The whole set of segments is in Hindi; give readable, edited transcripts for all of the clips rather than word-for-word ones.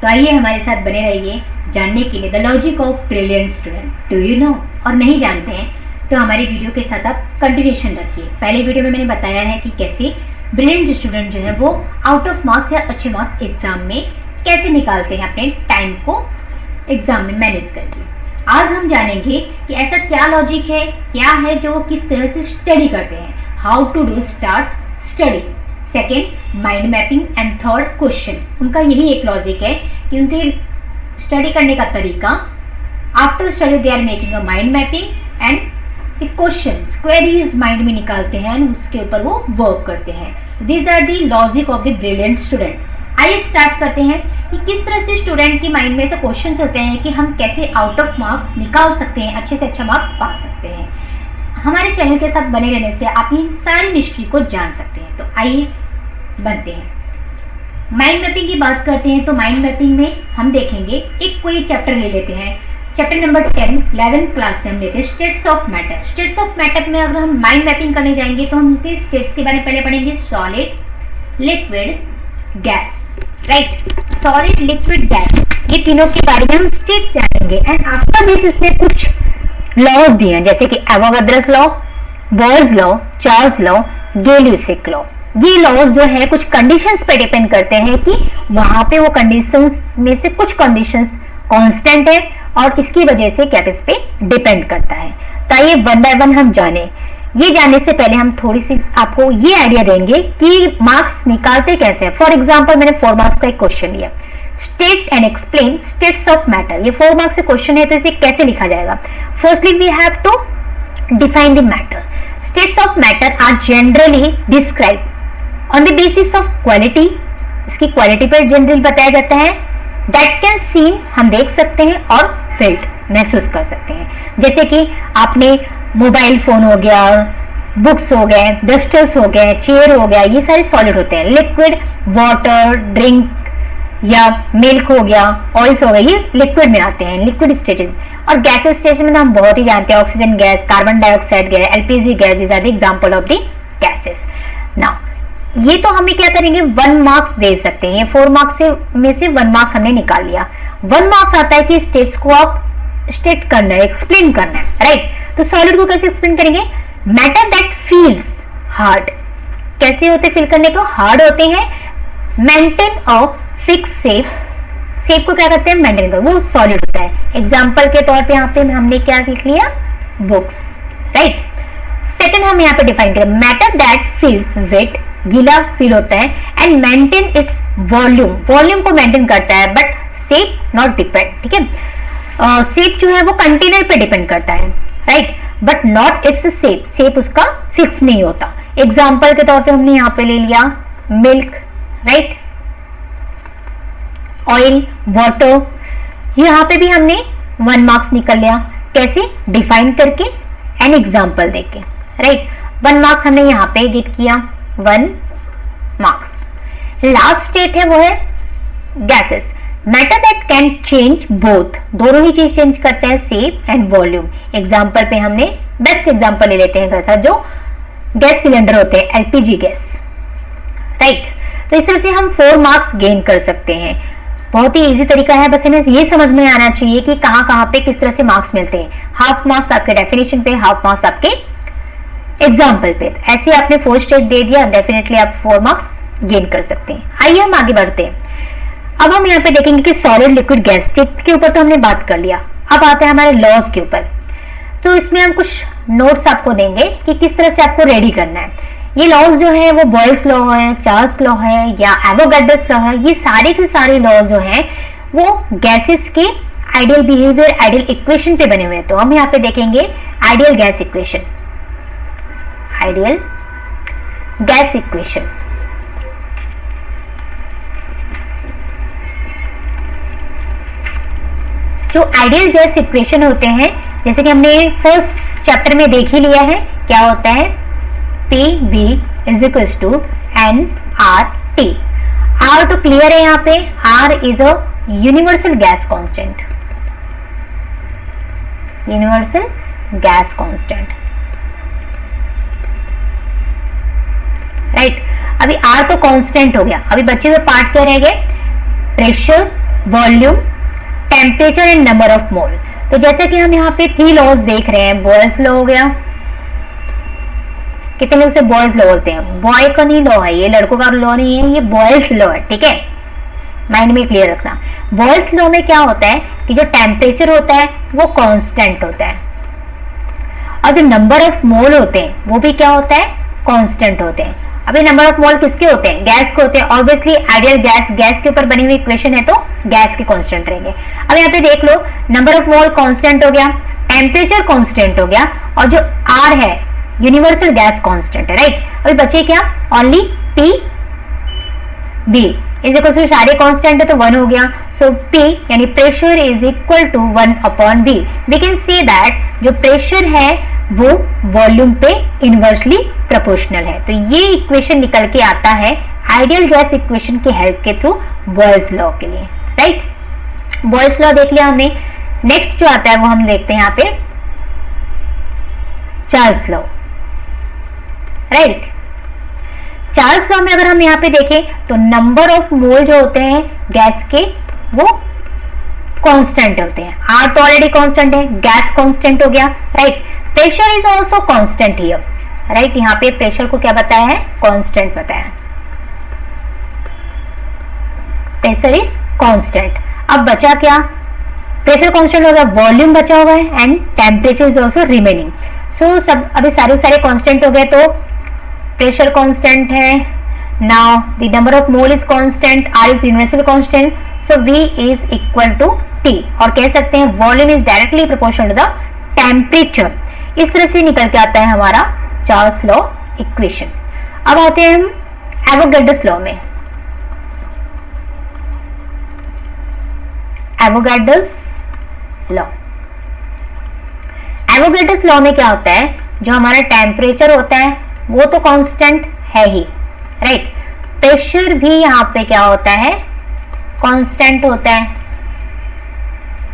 तो आइए हमारे साथ बने रहिए जानने के लिए the logic of brilliant student. Do you know? और नहीं जानते हैं तो हमारी वीडियो के साथ आप कंटिन्यूशन रखिए। पहले वीडियो में मैंने बताया है कि कैसे ब्रिलियंट स्टूडेंट जो है वो आउट ऑफ मार्क्स या अच्छे मार्क्स एग्जाम में कैसे निकालते हैं अपने टाइम को एग्जाम में मैनेज करके। आज हम जानेंगे कि ऐसा क्या लॉजिक है, क्या है जो वो किस तरह से स्टडी करते हैं। How to do start study, second mind mapping and third question. उनका यही एक लॉजिक है कि उनके स्टडी करने का तरीका, after study they are making a mind mapping and question queries mind में निकालते हैं और उसके ऊपर वो वर्क करते हैं। This are the logic of the brilliant student. आइए स्टार्ट करते हैं कि किस तरह से स्टूडेंट के माइंड में ऐसे क्वेश्चंस होते हैं कि हम कैसे आउट ऑफ मार्क्स निकाल सकते हैं, अच्छे से अच्छा मार्क्स पा सकते हैं। हमारे चैनल के साथ बने रहने से आप इन सारी मिस्ट्री को जान सकते हैं। तो आइए बनते हैं। माइंड मैपिंग की बात करते हैं तो माइंड मैपिंग में हम देखेंगे एक कोई चैप्टर ले लेते हैं। चैप्टर नंबर 10 11th क्लास से हम लेते हैं states of matter. States of matter में अगर हम माइंड मैपिंग करने जाएंगे तो हम उनके स्टेट्स के बारे में पहले पढ़ेंगे। Solid, liquid, gas, right. Solid, liquid, gas, ये तीनों के बारे में हम स्टेट जानेंगे। एंड आफ्टर दिस इसमें कुछ लॉज दिए हैं जैसे कि Avogadro's law, Boyle's law, Charles law, Gay Lussac's law. ये लॉज जो है कुछ कंडीशंस पे डिपेंड करते हैं कि वहां पे वो कंडीशंस में से कुछ कंडीशंस कांस्टेंट है और इसकी वजह से क्या किस पे डिपेंड करता है। तो आइए वन बाय वन हम जाने। ये जानने से पहले हम थोड़ी सी आपको ये आइडिया देंगे कि मार्क्स निकालते कैसे हैं। फॉर एग्जाम्पल मैंने 4 मार्क्स का एक क्वेश्चन लिया, state and explain states of matter. ये 4 मार्क्स से क्वेश्चन है तो इसे कैसे लिखा जाएगा। Firstly we have to define the matter. States of matter are generally describe on the basis of quality. इसकी क्वालिटी पर जनरली बताया जाता है। दैट कैन सीन, हम देख सकते हैं, और फील्ड, महसूस कर सकते हैं। जैसे कि आपने मोबाइल फोन हो गया, बुक्स हो गए, डस्टर्स हो गए, चेयर हो गया, ये सारे सॉलिड होते हैं। लिक्विड वाटर, ड्रिंक या मिल्क हो गया, ऑयल्स हो गए, ये लिक्विड में आते हैं, लिक्विड स्टेजेस। और गैसेस स्टेज में तो हम बहुत ही जानते हैं, oxygen gas, carbon dioxide gas, LPG gas, this are the example of the gases. Now ये तो हमें क्या करेंगे, 1 मार्क्स दे सकते हैं। ये 4 मार्क्स से में से 1 मार्क्स हमने निकाल लिया। 1 मार्क्स आता है कि स्टेट्स को आप स्टेट करना है, एक्सप्लेन करना है, राइट। तो सॉलिड को कैसे एक्सप्लेन करेंगे, मैटर दैट फील्स हार्ड। कैसे होते फील करने को, हार्ड होते हैं। Maintain a fix shape, shape को क्या करते हैं, मेंटेन कर, वो सॉलिड होता है। एग्जांपल के तौर पे यहाँ पे हमने क्या लिख लिया, बुक्स, राइट। सेकंड हम यहाँ पे डिफाइन करें, मैटर दैट फील्स वेट, गीला फील होता है, and maintain its volume, volume को मेंटेन करता है, बट शेप नॉट डिपेंड, ठीक है। शेप जो है वो कंटेनर पे डिपेंड करता है, right, but not its shape, shape उसका फिक्स नहीं होता। एग्जाम्पल के तौर पे हमने यहाँ पे ले लिया मिल्क, राइट, ऑयल, वाटर। यहाँ पे भी हमने 1 मार्क्स निकल लिया, कैसे, डिफाइन करके एन एग्जाम्पल देके, राइट। 1 मार्क्स हमने यहाँ पे गेट किया, 1 मार्क्स। लास्ट स्टेट है वो है gases. Matter that can change both, दोनों ही चीज चेंज करते हैं, शेप एंड वॉल्यूम। एग्जाम्पल पे हमने बेस्ट एग्जाम्पल ले लेते हैं घर जो गैस सिलेंडर होते हैं, एलपीजी गैस, राइट। तो इस तरह से हम 4 मार्क्स गेन कर सकते हैं। बहुत ही इजी तरीका है, बस हमें ये समझ में आना चाहिए कि कहाँ कहाँ पे किस तरह से मार्क्स मिलते हैं। हाफ मार्क्स आपके डेफिनेशन पे, हाफ मार्क्स आपके एग्जाम्पल पे। ऐसे आपने 4 स्टेट दे दिया, डेफिनेटली आप 4 मार्क्स गेन कर सकते हैं। आइए हम आगे बढ़ते हैं। अब हम यहाँ पे देखेंगे कि सॉलिड, लिक्विड, गैस स्टेट के ऊपर तो हमने बात कर लिया। अब आते हैं हमारे लॉज के ऊपर। तो इसमें हम कुछ नोट्स आपको देंगे कि किस तरह से आपको रेडी करना है। ये लॉज जो है वो बॉयल्स लॉ है, चार्ल्स लॉ है या एवोगाड्रोस लॉ है। ये सारे के सारे लॉ जो हैं वो गैसेस के आइडियल बिहेवियर, आइडियल इक्वेशन पे बने हुए हैं। तो हम यहाँ पे देखेंगे ideal gas equation, ideal gas equation. जो आइडियल गैस इक्वेशन होते हैं, जैसे कि हमने फर्स्ट चैप्टर में देख ही लिया है, क्या होता है, PV is equal to nRT। R तो क्लियर है, यहाँ पे R is a universal gas constant, universal gas constant, right. अभी R तो कांस्टेंट हो गया। अभी बच्चे का पार्ट क्या रह गए, pressure, volume, temperature and number of mole. तो जैसा कि हम यहाँ पे 3 लॉज देख रहे हैं, बॉयल्स लॉ हो गया, कितने लोग से बॉयल्स लॉ बोलते हैं, बॉय का नहीं लॉ है, ये लड़कों का लॉ नहीं है, ये बॉयल्स लॉ है, ठीक है, माइंड में क्लियर रखना। बॉयल्स लॉ में क्या होता है कि जो टेम्परेचर होता है वो कांस्टेंट होता है और जो नंबर ऑफ मोल होते हैं वो भी क्या होता है, कांस्टेंट होते हैं। अभी नंबर ऑफ मोल किसके होते हैं, गैस के होते हैं, ऑब्वियसली आइडियल गैस के ऊपर बनी हुई इक्वेशन है तो गैस के कांस्टेंट रहेंगे। अब यहाँ पे देख लो, नंबर ऑफ मोल कांस्टेंट हो गया, टेम्परेचर कांस्टेंट हो गया और जो आर है यूनिवर्सल गैस कांस्टेंट है, राइट। अभी बचे क्या, only P V is equal to, सारे कांस्टेंट है तो 1 हो गया, सो P यानी pressure is equal to 1 upon V। We can say that जो प्रेशर है वो वॉल्यूम पे इनवर्सली प्रोपोर्शनल है। तो ये इक्वेशन निकल के आता है आइडियल गैस इक्वेशन की हेल्प के थ्रू बॉयल्स लॉ के लिए, राइट। बॉयल्स लॉ देख लिया हमने। नेक्स्ट जो आता है वो हम देखते हैं यहाँ पे Charles law, right. Charles law में अगर हम यहाँ पे देखें तो नंबर ऑफ मोल जो होते हैं गैस के वो कांस्टेंट होते हैं। आर तो ऑलरेडी कांस्टेंट है, गैस कांस्टेंट हो गया, right. Pressure is also constant here, right. यहाँ पे प्रेशर को क्या बताया है, कांस्टेंट बताया, प्रेशर इज कांस्टेंट। अब बचा क्या, प्रेशर कांस्टेंट हो गया, वॉल्यूम बचा हुआ है and temperature is also remaining. So सब अभी सारे कांस्टेंट हो गए, तो प्रेशर कांस्टेंट है, now the number of mole is constant, R is universal constant, so V is equal to T। और कह सकते हैं volume is directly proportional to the temperature. इस तरह से निकल के आता है हमारा चार्ल्स लॉ इक्वेशन। अब आते हैं हम एवोगाड्रोस लॉ में। एवोगाड्रोस लॉ, एवोगाड्रोस लॉ में क्या होता है, जो हमारा टेम्परेचर होता है वो तो कांस्टेंट है ही, राइट। प्रेशर भी यहाँ पे क्या होता है, कांस्टेंट होता है,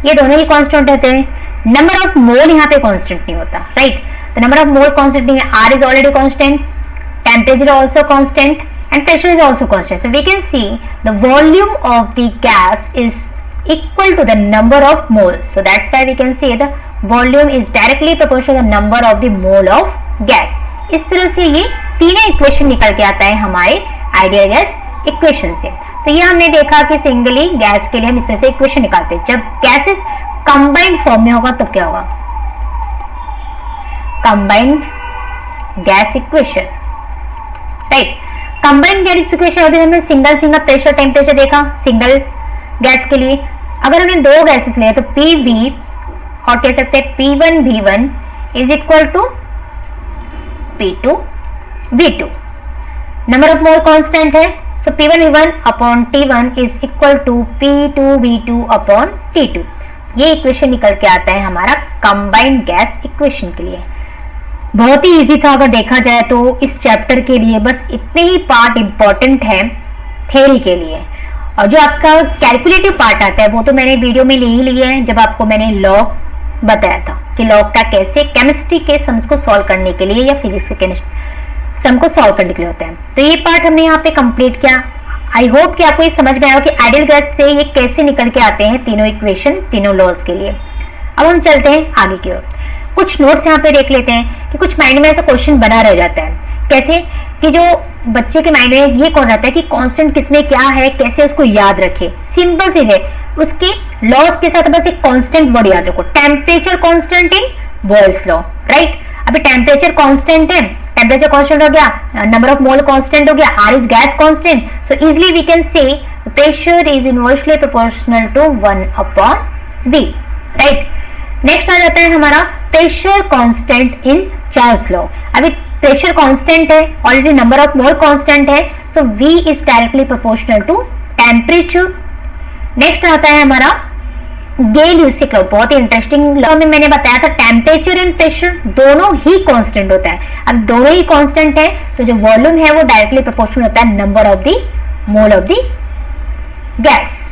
ये दोनों ही कांस्टेंट होते हैं। नंबर ऑफ मोल यहाँ पे कांस्टेंट नहीं होता, राइट। तो नंबर ऑफ मोल कांस्टेंट नहीं है, R is already constant, temperature also constant and pressure is also constant. So we can see the volume of the gas is equal to the number of mole, so that's why we can say the volume is directly proportional to the number of the mole of gas. इस तरह से ये तीनों इक्वेशन निकल के आता है हमारे आइडियल गैस इक्वेशन से। तो ये हमने देखा कि सिंगली गैस के लिए हम इस तरह से इक्वेशन निकालते हैं। जब गैसेस कंबाइंड फॉर्म में होगा तो क्या होगा, combined gas equation, right. Combined gas equation होती है, हमने सिंगल प्रेशर टेम्परेचर देखा सिंगल गैस के लिए। अगर हमने 2 गैसेस लिए तो PV और कह सकते हैं P1 V1 is equal to P2 V2। Number of mole constant है, so P1 V1 upon T1 is equal to P2 V2 upon T2। ये इक्वेशन निकल के आता है हमारा कंबाइंड गैस इक्वेशन के लिए। बहुत ही इजी था अगर देखा जाए तो इस चैप्टर के लिए, बस इतने ही पार्ट इंपॉर्टेंट है थ्योरी के लिए। और जो आपका कैलकुलेटिव पार्ट आता है वो तो मैंने वीडियो में ले ही लिया है, जब आपको मैंने लॉग बताया था कि लॉग का कैसे केमिस्ट्री के सम्स को सॉल्व करने के लिए या फिजिक्स के केमिस्ट्री सम को सॉल्व करने के लिए होता है। तो ये पार्ट हमने यहाँ पे कंप्लीट किया। आई होप कि आपको ये समझ में आया कि आइडियल गैस से ये कैसे निकल के आते हैं तीनों इक्वेशन, तीनों लॉज के लिए। अब हम चलते हैं आगे की ओर। कुछ नोट्स यहाँ पे देख लेते हैं कि कुछ माइंड में ऐसा क्वेश्चन बना रह जाता है, कैसे कि जो बच्चे के माइंड में ये कौन रहता है कि कांस्टेंट किसमें क्या है, कैसे उसको याद रखे। सिंपल सी है, उसके लॉज के साथ बस एक कांस्टेंट वर्ड याद रखो, temperature constant in Boyle's law, right. अभी टेम्परेचर कांस्टेंट है, टेम्परेचर कांस्टेंट हो गया, नंबर ऑफ मोल कांस्टेंट हो गया, R is gas constant, so easily we can say pressure is inversely proportional to 1 upon V, right. Next आ जाता है हमारा pressure constant in Charles law. अभी प्रेशर कांस्टेंट है, already number of mole constant है, so V is directly proportional to temperature. Next आता है हमारा गेल-ल्यूसिक लॉ, बहुत ही इंटरेस्टिंग लॉ में मैंने बताया था टेम्परेचर एंड प्रेशर दोनों ही कांस्टेंट होता है। अब दोनों ही कांस्टेंट है तो जो वॉल्यूम है वो डायरेक्टली प्रोपोर्शनल होता है number of the mole of the gas.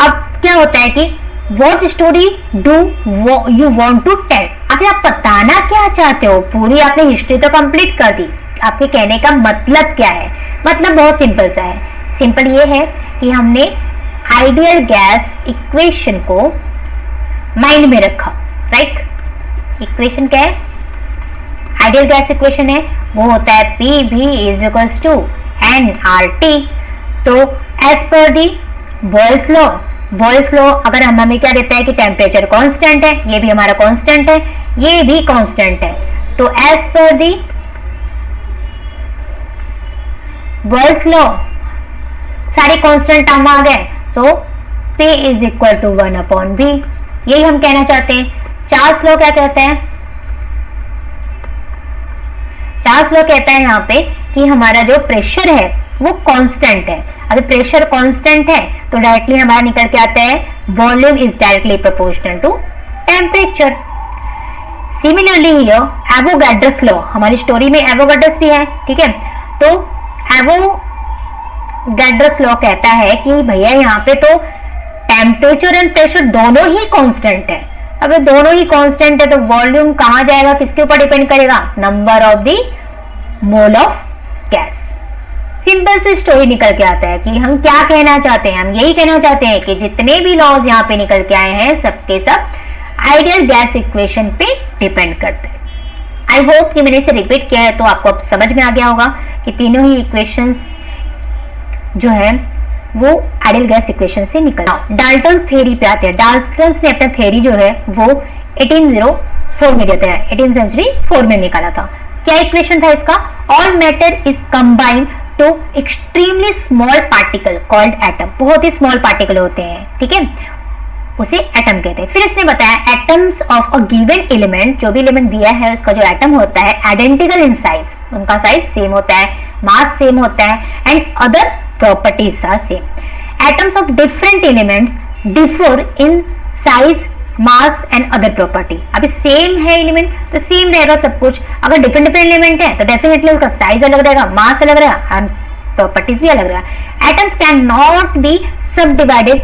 अब क्या होता है कि what story do you want to tell, अभी आप बताना क्या चाहते हो, पूरी आपने हिस्ट्री तो कंप्लीट कर दी, आपके कहने का मतलब क्या है। मतलब बहुत सिंपल सा है, सिंपल ये है कि हमने आइडियल गैस इक्वेशन को माइंड में रखा, राइट। इक्वेशन क्या है? आइडियल गैस इक्वेशन है, वो होता है PV is equals to nRT। तो as per the Boyle's law अगर हमें क्या देता है कि टेम्परेचर कांस्टेंट है, ये भी हमारा कांस्टेंट है, ये भी कांस्टेंट है, तो as per the Boyle's law सारे कांस्टेंट टर्म आ गए, so P is equal to 1/V। यही हम कहना चाहते हैं। चार्ल्स लॉ क्या कहता है? चार्ल्स लॉ कहता है यहाँ पे कि हमारा जो प्रेशर है वो कांस्टेंट है। अगर प्रेशर कांस्टेंट है तो डायरेक्टली हमारा निकल के आता है volume is directly proportional to temperature. Similarly here Avogadro's law, हमारी स्टोरी में एवोगाड्रस भी है, ठीक है। तो एवोगाड्रस लॉ कहता है कि भैया यहाँ पे तो टेम्परेचर एंड प्रेशर दोनों ही कांस्टेंट है। अब दोनों ही कांस्टेंट है तो वॉल्यूम कहां जाएगा, किसके ऊपर डिपेंड करेगा? Number of the mole of gas. Simple सी स्टोरी निकल के आता है कि हम क्या कहना चाहते हैं। हम यही कहना चाहते हैं कि जितने भी लॉज यहाँ पे निकल के आए हैं सबके सब आइडियल गैस इक्वेशन पे डिपेंड करते हैं। आई होप कि मैंने इसे रिपीट किया है तो आपको अब समझ में आ गया होगा कि तीनों ही इक्वेशंस जो है वो आइडियल गैस इक्वेशन से निकल। डाल्टन्स थ्योरी पे आते हैं। डाल्टन्स ने अपना थ्योरी जो है वो 1804 में दिया है, 18th सेंचुरी 4 में निकाला था। क्या इक्वेशन था इसका? All matter is combined to extremely small particle called atom. बहुत ही स्मॉल पार्टिकल होते हैं, ठीक है, उसे एटम कहते हैं। फिर इसने बताया atoms of a given element, जो भी एलिमेंट दिया है उसका जो एटम होता है आइडेंटिकल इन साइज, उनका साइज सेम होता है, मास सेम होता है and other properties are same. Atoms of different elements differ in size, mass and other property. अभी सेम है एलिमेंट तो सेम रहेगा सब कुछ। अगर डिफरेंट डिफरेंट एलिमेंट है तो डेफिनेटली उसका साइज अलग रहेगा, मास अलग रहेगा एंड प्रॉपर्टीज भी अलग रहेगा। एटम्स कैन नॉट बी सब डिवाइडेड,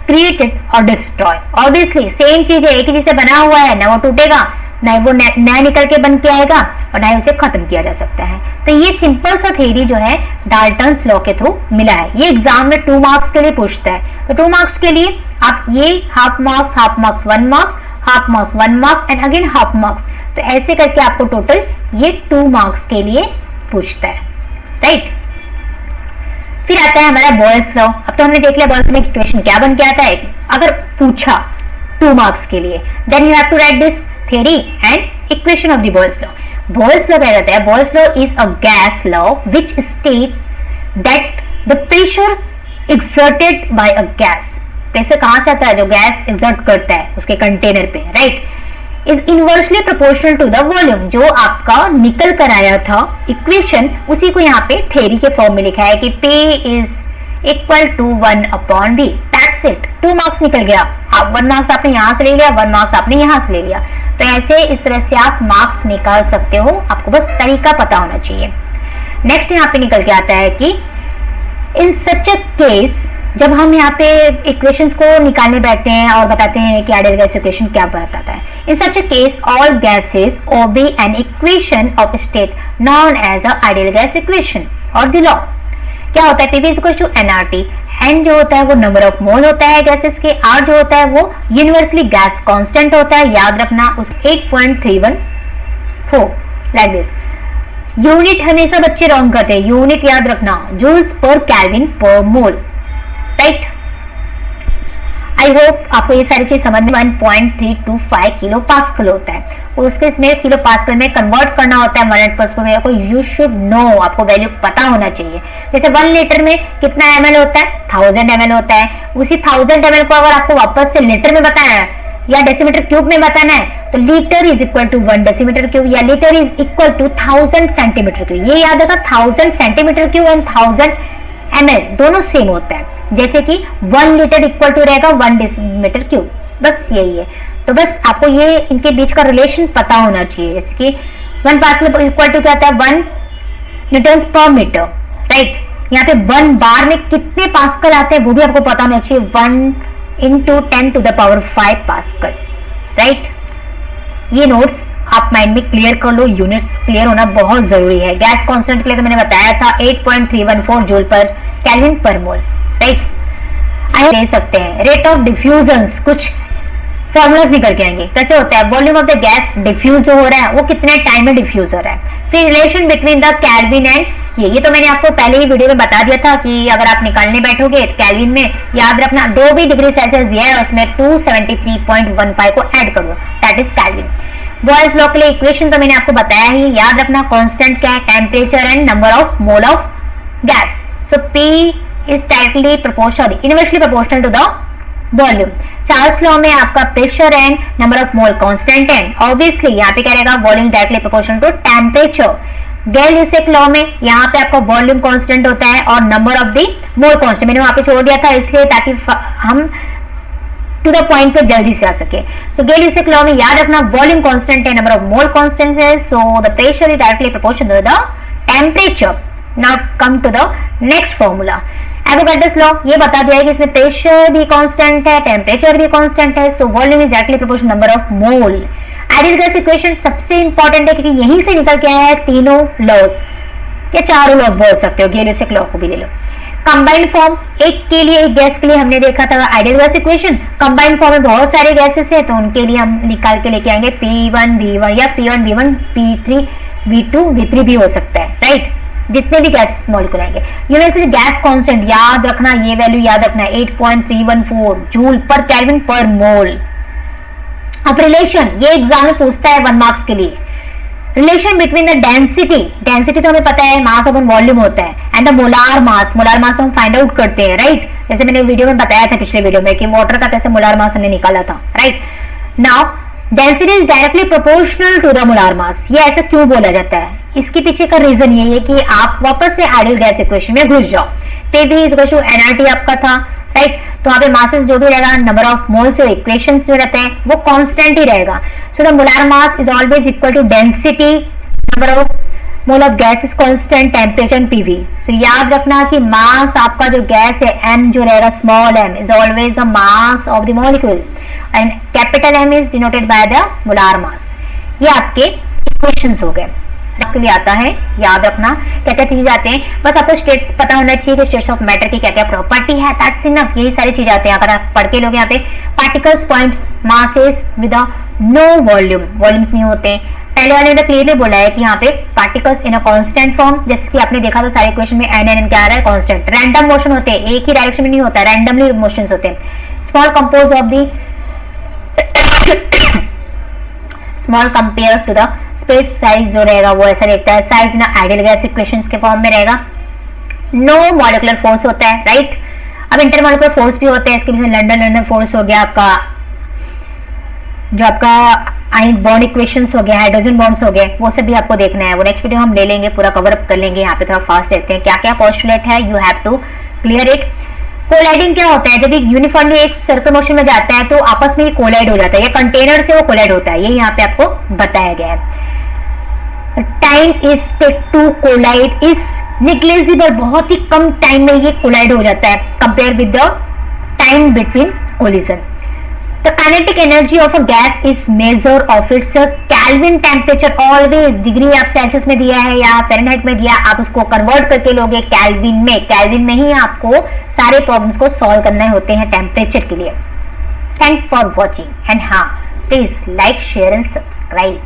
क्रिएटेड और डिस्ट्रॉय। ऑब्वियसली सेम चीज है, एक ही चीज से बना हुआ है, ना वो टूटेगा, ना वो नया निकल के बन के आएगा और ना ही उसे खत्म किया जा सकता है। तो ये सिंपल सा थ्योरी जो है डाल्टन्स लॉ के थ्रू मिला है। ये एग्जाम में 2 मार्क्स के लिए पूछता है। तो 2 मार्क्स के लिए आप ये half marks 1 marks, half marks 1 marks and again half marks, तो ऐसे करके आपको टोटल ये 2 मार्क्स के लिए पूछता है, राइट। फिर आता है हमारा बॉयल्स लॉ। अब तो हमने देख लिया बॉयल्स में इक्वेशन क्या बन के आता है। अगर पूछा 2 मार्क्स के लिए then you have to write this theory and equation of the Boyle's law. Boyle's law क्या कहता है? Boyle's law is a gas law which states that the pressure exerted by a gas, pressure कहां से आता है? जो गैस exert करता है उसके कंटेनर पे, right, is inversely proportional to the volume। जो आपका निकल कर आया था इक्वेशन, उसी को यहाँ पे थ्योरी के फॉर्म में लिखा है कि P is equal to 1/V। That's it, 2 marks निकल गया। आप 1 मार्क्स आपने यहाँ से ले लिया, 1 मार्क्स आपने यहाँ से ले लिया। तो ऐसे इस तरह से आप मार्क्स निकाल सकते हो, आपको बस तरीका पता होना चाहिए। नेक्स्ट यहाँ पे निकल के आता है कि इन सच अ केस, जब हम यहाँ पे इक्वेशंस को निकालने बैठते हैं और बताते हैं कि आइडियल गैस इक्वेशन क्या बताता है। In such a case all gases obey an equation of state known as a ideal gas equation और द लॉ। क्या होता है? PV is equal to nRT। n जो होता है वो नंबर ऑफ मोल होता है गैसेस के, r जो होता है वो यूनिवर्सली गैस कांस्टेंट होता है, याद रखना उस 8.314 लाइक दिस। यूनिट हमेशा बच्चे रॉन्ग करते हैं, यूनिट याद रखना जूल्स पर केल्विन पर मोल, राइट। आई होप आपको ये सारी चीज समझ में। 1.325 किलो पास्कल होता है, उसके इसमें किलो पास्कल में कन्वर्ट करना होता है 100% में। आपको यू शुड नो, आपको वैल्यू पता होना चाहिए। जैसे 1 लीटर में कितना ml होता है? 1000 ml होता है। उसी 1000 ml को अगर आपको वापस से लीटर में बताना है या डेसीमीटर क्यूब में बताना है तो litre is equal to 1 decimetre cube या litre is equal to 1000 centimetre cube. ये याद रखा, 1000 सेंटीमीटर क्यूब एंड 1000 ml दोनों सेम होता है। जैसे कि 1 लीटर इक्वल टू रहेगा 1 डेसीमीटर क्यूब, बस यही है। तो बस आपको ये इनके बीच का रिलेशन पता होना चाहिए। जैसे कि 1 पास्कल इक्वल टू क्या होता है? 1 न्यूटन पर मीटर, राइट। यहाँ पे 1 बार में कितने पास्कल आते हैं वो भी आपको पता होना चाहिए, 1 into 10⁵ पास्कल, राइट। ये नोट्स आप माइंड में क्लियर कर लो, यूनिट्स क्लियर होना बहुत जरूरी है। गैस कांस्टेंट के लिए तो मैंने बताया था 8.314 जूल पर केल्विन पर मोल, राइट। दे सकते हैं। रेट ऑफ डिफ्यूजन्स कुछ फॉर्मुलाज निकल के आएंगे। कैसे होता है, volume of the gas diffuse जो हो रहा है वो कितने टाइम में डिफ्यूज हो रहा है। फिर relation between the kelvin and ये तो मैंने आपको पहले ही वीडियो में बता दिया था कि अगर आप निकालने बैठोगे केल्विन में याद रखना 2 भी डिग्री सेल्सियस दिया है उसमें 273.15 को ऐड कर दो, that is kelvin. Boyle's law के लिए इक्वेशन तो मैंने आपको बताया ही, याद रखना कांस्टेंट क्या है, temperature and number of mole of gas. So P is directly proportional, inversely proportional to the volume. Charles law में आपका pressure and number of mole constant है, ऑब्वियसली यहाँ पे क्या रहेगा, volume directly proportional to temperature. Gay Lussac law में यहाँ पे आपका वॉल्यूम कांस्टेंट होता है और number of the mole constant, मैंने वहां पे छोड़ दिया था इसलिए ताकि हम टू द पॉइंट पे जल्दी से आ सके। सो गैल-ल्यूसेक लॉ में याद रखना वॉल्यूम कांस्टेंट है, नंबर ऑफ मोल कांस्टेंट है, so the pressure is directly proportional to the temperature. Now come to the next formula. Avogadro's law ये बता दिया है कि इसमें प्रेशर भी कांस्टेंट है, टेम्परेचर भी कांस्टेंट है, so volume is directly proportional number of mole. Ideal gas equation सबसे इंपॉर्टेंट है क्योंकि यहीं से निकल के आया है तीनों लॉज या चारों लॉज बोल सकते हो, गैल-ल्यूसेक लॉ को भी ले लो। कंबाइंड फॉर्म एक के लिए एक गैस के लिए हमने देखा था ideal gas equation, combined form में बहुत सारे गैसेस है तो उनके लिए हम निकाल के लेके आएंगे P1 V1 या P1 V1 P3 V2 V3 भी हो सकता है, राइट, जितने भी गैस मॉलिक्यूल आएंगे। यूनिवर्सल गैस कांस्टेंट याद रखना, ये वैल्यू याद रखना 8.314 जूल पर केल्विन पर मोल। अब रिलेशन ये एग्जाम में पूछता है 1 मार्क्स के लिए, relation between the density, density तो हमें पता है मास अपॉन वॉल्यूम होता है, and the molar mass, molar mass तो हम फाइंड आउट करते हैं, राइट, जैसे मैंने वीडियो में बताया था पिछले वीडियो में कि वाटर का कैसे मोलार मास हमने निकाला था, right. Now density is directly proportional to the molar mass. ये ऐसा क्यों बोला जाता है, इसके पीछे का रीजन ये है कि आप वापस से आइडियल गैस इक्वेशन में घुस जाओ। Pv इक्वल टू nRT आपका था, राइट, तो वहां पे मासेस जो भी रहेगा, नंबर ऑफ मोल्स और इक्वेशंस जो रहते हैं वो कांस्टेंट ही रहेगा। So the molar mass is always equal to density, number of mole of gas is constant, temperature and Pv। सो याद रखना कि मास आपका जो गैस है m जो रहेगा small m is always the mass of the molecule and capital M is denoted by the molar mass. ये आपके इक्वेशंस हो गए, आपके लिए आता है, याद रखना क्या क्या चीजें आते हैं, बस आपको स्टेट्स पता होना चाहिए कि स्टेट्स ऑफ मैटर की क्या क्या प्रॉपर्टी है, दैट्स इनफ। यही सारी चीजें आते हैं अगर आप पढ़ के लोग यहाँ पे particles, points, masses with no volume, volumes नहीं होते। पहले वाले ने क्लियरली बोला है कि यहाँ पे particles in a constant form, जैसे कि आपने देखा था सारे इक्वेशन में n क्या आ रहा है, कांस्टेंट। रैंडम मोशन होते हैं, एक ही डायरेक्शन में नहीं होता, रैंडमली मोशंस होते हैं। Small compose of the small compare to the space size जो रहेगा वो ऐसा दिखता है, साइज ना आइडियल गैस इक्वेशंस के फॉर्म में रहेगा। नो मॉलिक्यूलर फोर्स होता है, राइट। अब इंटरमॉलिक्यूलर फोर्स भी होते हैं, इसके पीछे लंडन फोर्स हो गया आपका, जो आपका आयनिक बॉन्ड इक्वेशंस हो गया, हाइड्रोजन बॉन्ड्स हो गए, वो सब भी आपको देखना है, वो नेक्स्ट वीडियो हम ले लेंगे, पूरा कवर अप कर लेंगे। यहाँ पे थोड़ा फास्ट देखते हैं क्या क्या पोस्टुलेट है, you have to clear it. Colliding क्या होता है, जब एक यूनिफॉर्मली एक सर्कल मोशन में जाता है तो आपस में कोलाइड हो जाता है, या कंटेनर से वो कोलाइड होता है, ये यहाँ पे आपको बताया गया है। Time is take to collide is negligible, बहुत ही कम टाइम में ये कोलाइड हो जाता है compare with the time between collision. The kinetic energy of a gas is measure of its kelvin temperature, always degree आप सेल्सियस में दिया है या फ़ारेनहाइट में दिया, आप उसको कन्वर्ट करके लोगे केल्विन में, केल्विन में ही आपको सारे प्रॉब्लम्स को सॉल्व करने होते हैं टेम्परेचर के लिए। थैंक्स फॉर वॉचिंग एंड हाँ please like share and subscribe.